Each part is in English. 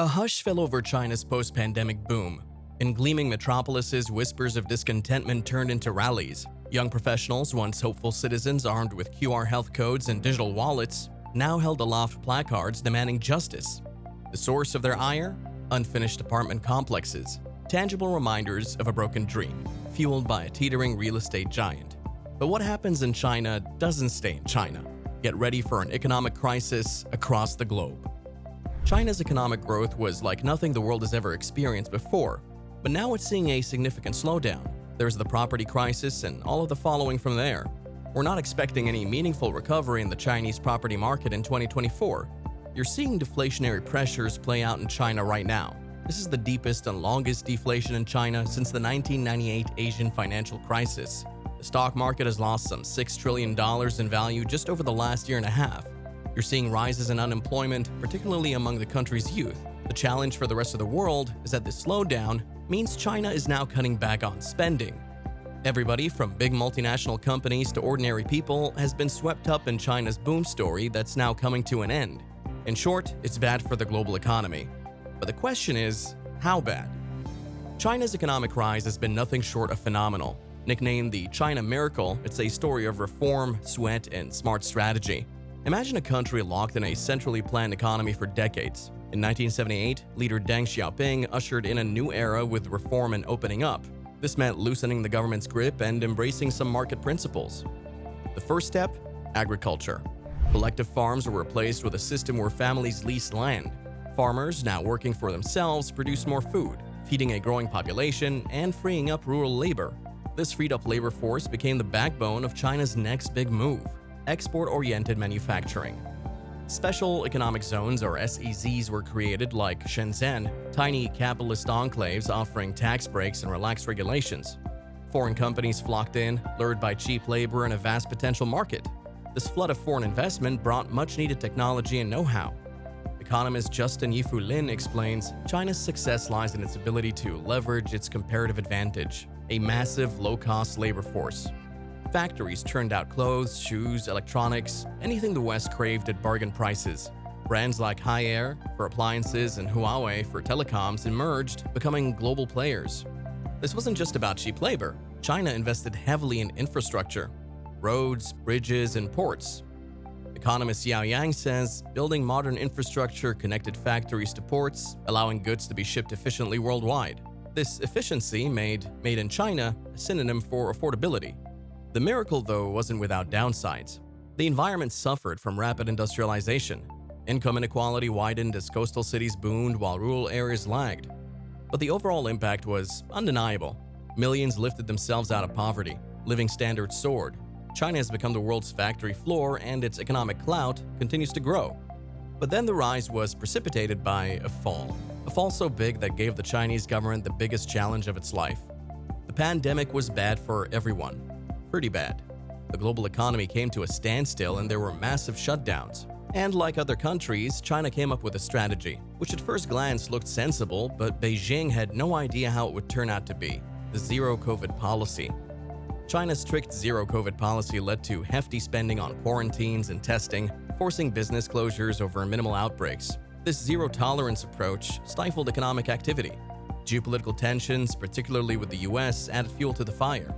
A hush fell over China's post-pandemic boom. In gleaming metropolises, whispers of discontentment turned into rallies. Young professionals, once hopeful citizens armed with QR health codes and digital wallets, now held aloft placards demanding justice. The source of their ire? Unfinished apartment complexes, tangible reminders of a broken dream, fueled by a teetering real estate giant. But what happens in China doesn't stay in China. Get ready for an economic crisis across the globe. China's economic growth was like nothing the world has ever experienced before, but now it's seeing a significant slowdown. There's the property crisis and all of the following from there. We're not expecting any meaningful recovery in the Chinese property market in 2024. You're seeing deflationary pressures play out in China right now. This is the deepest and longest deflation in China since the 1998 Asian financial crisis. The stock market has lost some $6 trillion in value just over the last year and a half. You're seeing rises in unemployment, particularly among the country's youth. The challenge for the rest of the world is that this slowdown means China is now cutting back on spending. Everybody from big multinational companies to ordinary people has been swept up in China's boom story that's now coming to an end. In short, it's bad for the global economy. But the question is, how bad? China's economic rise has been nothing short of phenomenal. Nicknamed the China Miracle, it's a story of reform, sweat, and smart strategy. Imagine a country locked in a centrally planned economy for decades. In 1978, leader Deng Xiaoping ushered in a new era with reform and opening up. This meant loosening the government's grip and embracing some market principles. The first step? Agriculture. Collective farms were replaced with a system where families leased land. Farmers, now working for themselves, produced more food, feeding a growing population and freeing up rural labor. This freed-up labor force became the backbone of China's next big move: export-oriented manufacturing. Special economic zones, or SEZs, were created like Shenzhen, tiny capitalist enclaves offering tax breaks and relaxed regulations. Foreign companies flocked in, lured by cheap labor and a vast potential market. This flood of foreign investment brought much-needed technology and know-how. Economist Justin Yifu Lin explains, China's success lies in its ability to leverage its comparative advantage, a massive, low-cost labor force. Factories turned out clothes, shoes, electronics, anything the West craved at bargain prices. Brands like Haier for appliances and Huawei for telecoms emerged, becoming global players. This wasn't just about cheap labor. China invested heavily in infrastructure: roads, bridges, and ports. Economist Yao Yang says, building modern infrastructure connected factories to ports, allowing goods to be shipped efficiently worldwide. This efficiency made in China a synonym for affordability. The miracle, though, wasn't without downsides. The environment suffered from rapid industrialization. Income inequality widened as coastal cities boomed while rural areas lagged. But the overall impact was undeniable. Millions lifted themselves out of poverty. Living standards soared. China has become the world's factory floor, and its economic clout continues to grow. But then the rise was precipitated by a fall so big that gave the Chinese government the biggest challenge of its life. The pandemic was bad for everyone. Pretty bad. The global economy came to a standstill and there were massive shutdowns. And like other countries, China came up with a strategy, which at first glance looked sensible, but Beijing had no idea how it would turn out to be: the zero-COVID policy. China's strict zero-COVID policy led to hefty spending on quarantines and testing, forcing business closures over minimal outbreaks. This zero-tolerance approach stifled economic activity. Geopolitical tensions, particularly with the US, added fuel to the fire.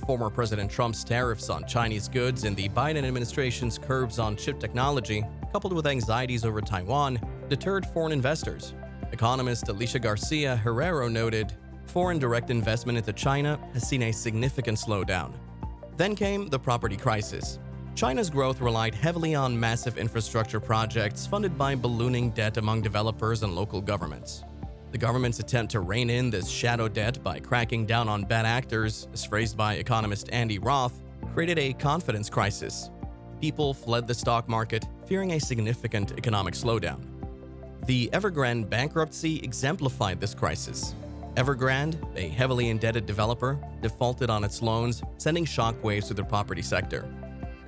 Former President Trump's tariffs on Chinese goods and the Biden administration's curbs on chip technology, coupled with anxieties over Taiwan, deterred foreign investors. Economist Alicia Garcia Herrero noted, foreign direct investment into China has seen a significant slowdown. Then came the property crisis. China's growth relied heavily on massive infrastructure projects funded by ballooning debt among developers and local governments. The government's attempt to rein in this shadow debt by cracking down on bad actors, as phrased by economist Andy Roth, created a confidence crisis. People fled the stock market, fearing a significant economic slowdown. The Evergrande bankruptcy exemplified this crisis. Evergrande, a heavily indebted developer, defaulted on its loans, sending shockwaves through the property sector.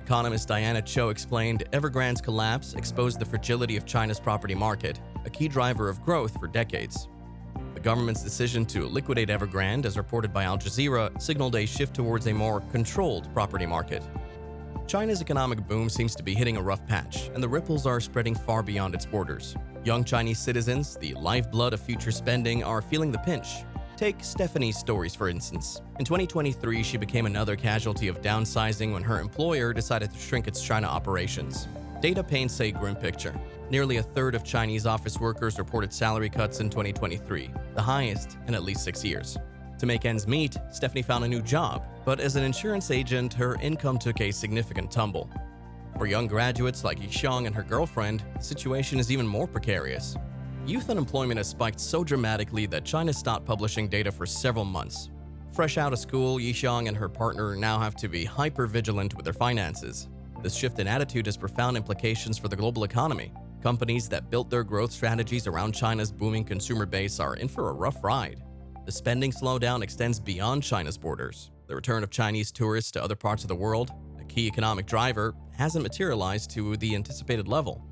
Economist Diana Cho explained, Evergrande's collapse exposed the fragility of China's property market, a key driver of growth for decades. The government's decision to liquidate Evergrande, as reported by Al Jazeera, signaled a shift towards a more controlled property market. China's economic boom seems to be hitting a rough patch, and the ripples are spreading far beyond its borders. Young Chinese citizens, the lifeblood of future spending, are feeling the pinch. Take Stephanie's stories, for instance. In 2023, she became another casualty of downsizing when her employer decided to shrink its China operations. Data paints a grim picture. Nearly a third of Chinese office workers reported salary cuts in 2023, the highest in at least 6 years. To make ends meet, Stephanie found a new job, but as an insurance agent, her income took a significant tumble. For young graduates like Yixiang and her girlfriend, the situation is even more precarious. Youth unemployment has spiked so dramatically that China stopped publishing data for several months. Fresh out of school, Yixiang and her partner now have to be hyper-vigilant with their finances. This shift in attitude has profound implications for the global economy. Companies that built their growth strategies around China's booming consumer base are in for a rough ride. The spending slowdown extends beyond China's borders. The return of Chinese tourists to other parts of the world, a key economic driver, hasn't materialized to the anticipated level.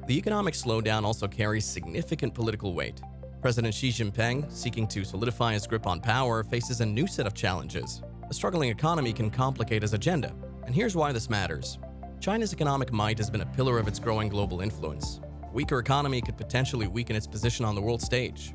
The economic slowdown also carries significant political weight. President Xi Jinping, seeking to solidify his grip on power, faces a new set of challenges. A struggling economy can complicate his agenda, and here's why this matters. China's economic might has been a pillar of its growing global influence. A weaker economy could potentially weaken its position on the world stage.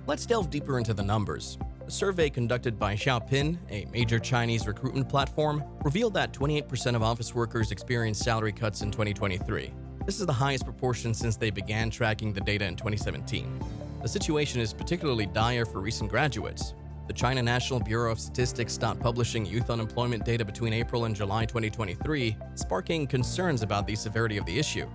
Let's delve deeper into the numbers. A survey conducted by Xiaopin, a major Chinese recruitment platform, revealed that 28% of office workers experienced salary cuts in 2023. This is the highest proportion since they began tracking the data in 2017. The situation is particularly dire for recent graduates. The China National Bureau of Statistics stopped publishing youth unemployment data between April and July 2023, sparking concerns about the severity of the issue.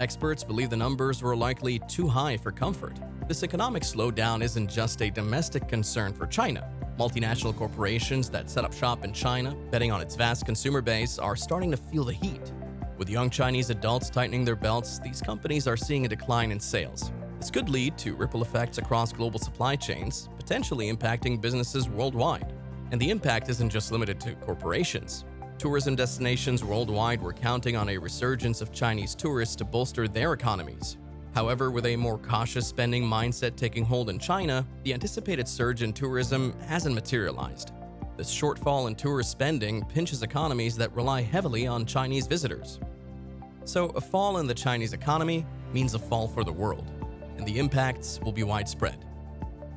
Experts believe the numbers were likely too high for comfort. This economic slowdown isn't just a domestic concern for China. Multinational corporations that set up shop in China, betting on its vast consumer base, are starting to feel the heat. With young Chinese adults tightening their belts, these companies are seeing a decline in sales. This could lead to ripple effects across global supply chains, potentially impacting businesses worldwide. And the impact isn't just limited to corporations. Tourism destinations worldwide were counting on a resurgence of Chinese tourists to bolster their economies. However, with a more cautious spending mindset taking hold in China, the anticipated surge in tourism hasn't materialized. This shortfall in tourist spending pinches economies that rely heavily on Chinese visitors. So, a fall in the Chinese economy means a fall for the world, and the impacts will be widespread.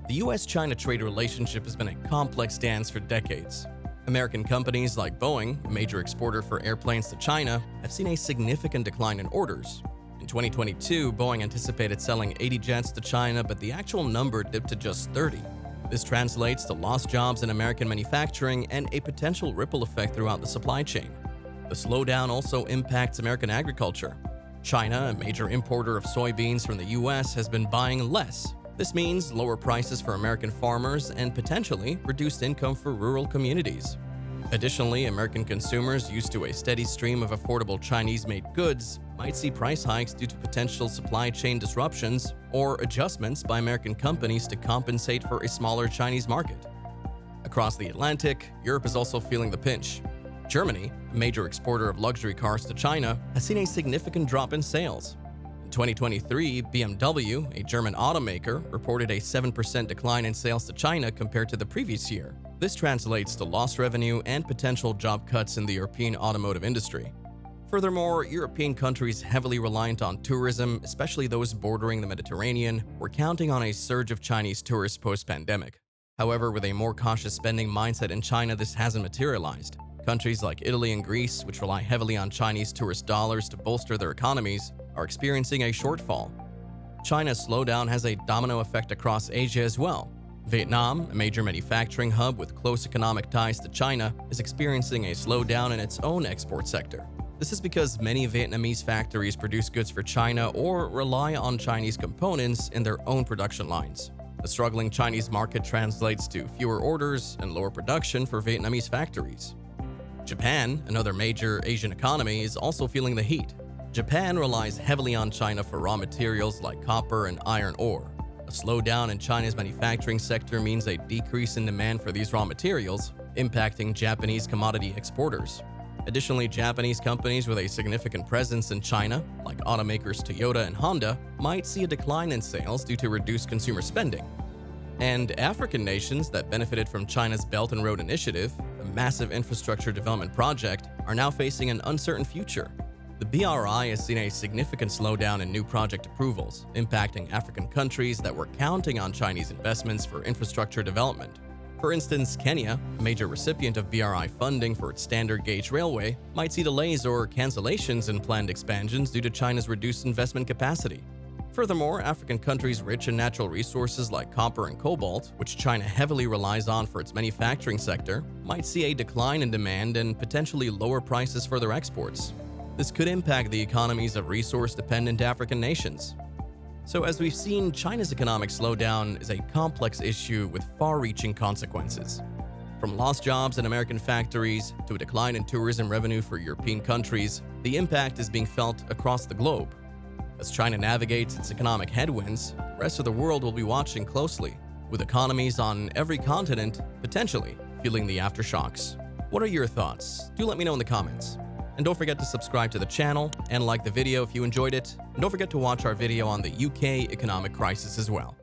The US-China trade relationship has been a complex dance for decades. American companies like Boeing, a major exporter for airplanes to China, have seen a significant decline in orders. In 2022, Boeing anticipated selling 80 jets to China, but the actual number dipped to just 30. This translates to lost jobs in American manufacturing and a potential ripple effect throughout the supply chain. The slowdown also impacts American agriculture. China, a major importer of soybeans from the US, has been buying less. This means lower prices for American farmers and potentially reduced income for rural communities. Additionally, American consumers used to a steady stream of affordable Chinese-made goods might see price hikes due to potential supply chain disruptions or adjustments by American companies to compensate for a smaller Chinese market. Across the Atlantic, Europe is also feeling the pinch. Germany, a major exporter of luxury cars to China, has seen a significant drop in sales. In 2023, BMW, a German automaker, reported a 7% decline in sales to China compared to the previous year. This translates to lost revenue and potential job cuts in the European automotive industry. Furthermore, European countries heavily reliant on tourism, especially those bordering the Mediterranean, were counting on a surge of Chinese tourists post-pandemic. However, with a more cautious spending mindset in China, this hasn't materialized. Countries like Italy and Greece, which rely heavily on Chinese tourist dollars to bolster their economies, are experiencing a shortfall. China's slowdown has a domino effect across Asia as well. Vietnam, a major manufacturing hub with close economic ties to China, is experiencing a slowdown in its own export sector. This is because many Vietnamese factories produce goods for China or rely on Chinese components in their own production lines. The struggling Chinese market translates to fewer orders and lower production for Vietnamese factories. Japan, another major Asian economy, is also feeling the heat. Japan relies heavily on China for raw materials like copper and iron ore. A slowdown in China's manufacturing sector means a decrease in demand for these raw materials, impacting Japanese commodity exporters. Additionally, Japanese companies with a significant presence in China, like automakers Toyota and Honda, might see a decline in sales due to reduced consumer spending. And African nations that benefited from China's Belt and Road Initiative, a massive infrastructure development project, are now facing an uncertain future. The BRI has seen a significant slowdown in new project approvals, impacting African countries that were counting on Chinese investments for infrastructure development. For instance, Kenya, a major recipient of BRI funding for its standard gauge railway, might see delays or cancellations in planned expansions due to China's reduced investment capacity. Furthermore, African countries rich in natural resources like copper and cobalt, which China heavily relies on for its manufacturing sector, might see a decline in demand and potentially lower prices for their exports. This could impact the economies of resource-dependent African nations. So as we've seen, China's economic slowdown is a complex issue with far-reaching consequences. From lost jobs in American factories to a decline in tourism revenue for European countries, the impact is being felt across the globe. As China navigates its economic headwinds, the rest of the world will be watching closely, with economies on every continent potentially feeling the aftershocks. What are your thoughts? Do let me know in the comments. And don't forget to subscribe to the channel and like the video if you enjoyed it. And don't forget to watch our video on the UK economic crisis as well.